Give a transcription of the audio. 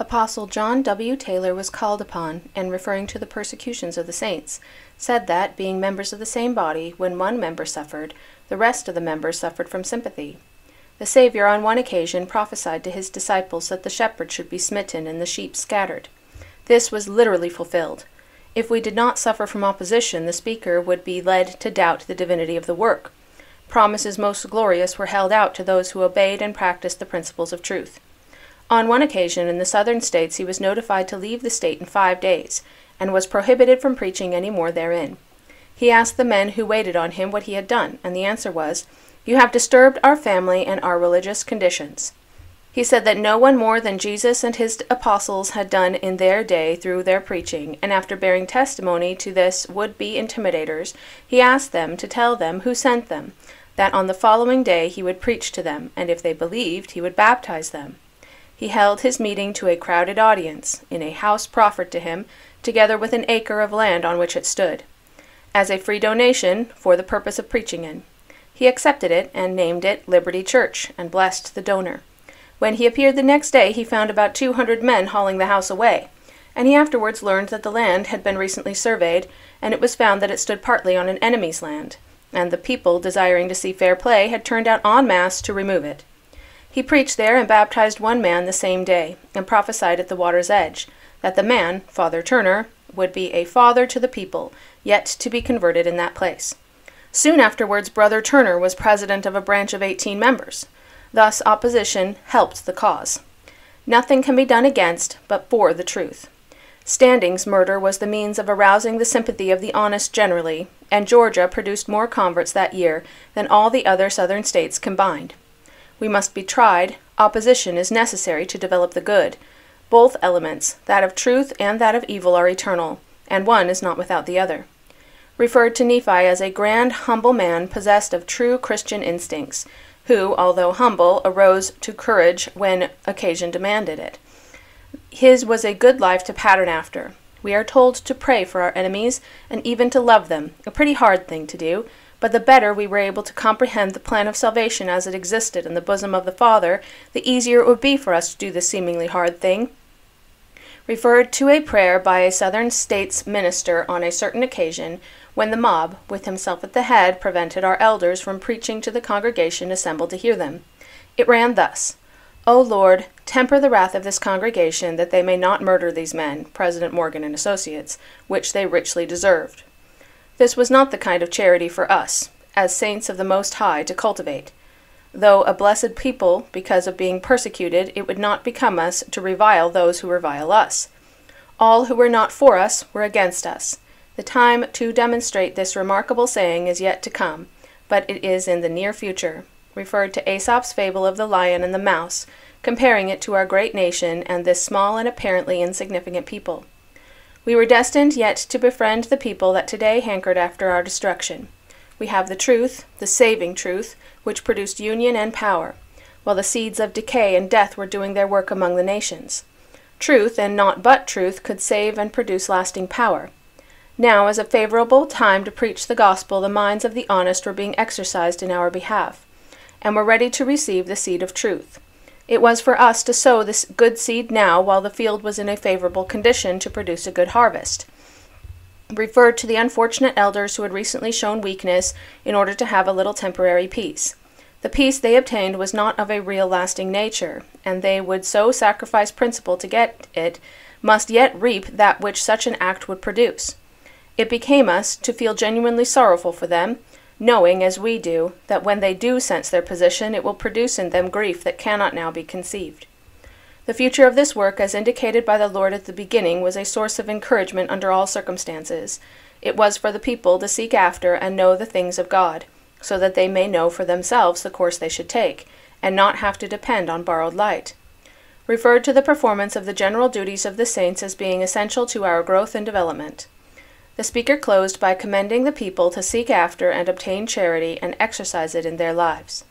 Apostle John W. Taylor was called upon, and referring to the persecutions of the saints, said that, being members of the same body, when one member suffered, the rest of the members suffered from sympathy. The Savior on one occasion prophesied to his disciples that the shepherd should be smitten and the sheep scattered. This was literally fulfilled. If we did not suffer from opposition, the speaker would be led to doubt the divinity of the work. Promises most glorious were held out to those who obeyed and practiced the principles of truth. On one occasion in the southern states he was notified to leave the state in 5 days, and was prohibited from preaching any more therein. He asked the men who waited on him what he had done, and the answer was, "You have disturbed our family and our religious conditions." He said that no one more than Jesus and his apostles had done in their day through their preaching, and after bearing testimony to this would-be intimidators, he asked them to tell them who sent them, that on the following day he would preach to them, and if they believed, he would baptize them. He held his meeting to a crowded audience, in a house proffered to him, together with an acre of land on which it stood, as a free donation for the purpose of preaching in. He accepted it, and named it Liberty Church, and blessed the donor. When he appeared the next day, he found about 200 men hauling the house away, and he afterwards learned that the land had been recently surveyed, and it was found that it stood partly on an enemy's land, and the people, desiring to see fair play, had turned out en masse to remove it. He preached there and baptized one man the same day, and prophesied at the water's edge, that the man, Father Turner, would be a father to the people, yet to be converted in that place. Soon afterwards Brother Turner was president of a branch of 18 members. Thus opposition helped the cause. Nothing can be done against, but for the truth. Standing's murder was the means of arousing the sympathy of the honest generally, and Georgia produced more converts that year than all the other southern states combined. We must be tried. Opposition is necessary to develop the good. Both elements, that of truth and that of evil, are eternal, and one is not without the other. Referred to Nephi as a grand, humble man possessed of true Christian instincts, who, although humble, arose to courage when occasion demanded it. His was a good life to pattern after. We are told to pray for our enemies, and even to love them, a pretty hard thing to do, but the better we were able to comprehend the plan of salvation as it existed in the bosom of the Father, the easier it would be for us to do this seemingly hard thing. Referred to a prayer by a Southern States minister on a certain occasion, when the mob, with himself at the head, prevented our elders from preaching to the congregation assembled to hear them. It ran thus: "O Lord, temper the wrath of this congregation, that they may not murder these men, President Morgan and Associates, which they richly deserved." This was not the kind of charity for us, as saints of the Most High, to cultivate. Though a blessed people, because of being persecuted, it would not become us to revile those who revile us. All who were not for us were against us. The time to demonstrate this remarkable saying is yet to come, but it is in the near future, referred to Aesop's fable of the lion and the mouse, comparing it to our great nation and this small and apparently insignificant people. We were destined yet to befriend the people that today hankered after our destruction. We have the truth, the saving truth, which produced union and power, while the seeds of decay and death were doing their work among the nations. Truth, and not but truth, could save and produce lasting power. Now is a favorable time to preach the gospel. The minds of the honest were being exercised in our behalf, and were ready to receive the seed of truth. It was for us to sow this good seed now, while the field was in a favorable condition to produce a good harvest. Referred to the unfortunate elders who had recently shown weakness in order to have a little temporary peace. The peace they obtained was not of a real lasting nature, and they would so sacrifice principle to get it, must yet reap that which such an act would produce. It became us to feel genuinely sorrowful for them, knowing, as we do, that when they do sense their position, it will produce in them grief that cannot now be conceived. The future of this work, as indicated by the Lord at the beginning, was a source of encouragement under all circumstances. It was for the people to seek after and know the things of God, so that they may know for themselves the course they should take, and not have to depend on borrowed light. Referred to the performance of the general duties of the saints as being essential to our growth and development. The speaker closed by commending the people to seek after and obtain charity and exercise it in their lives.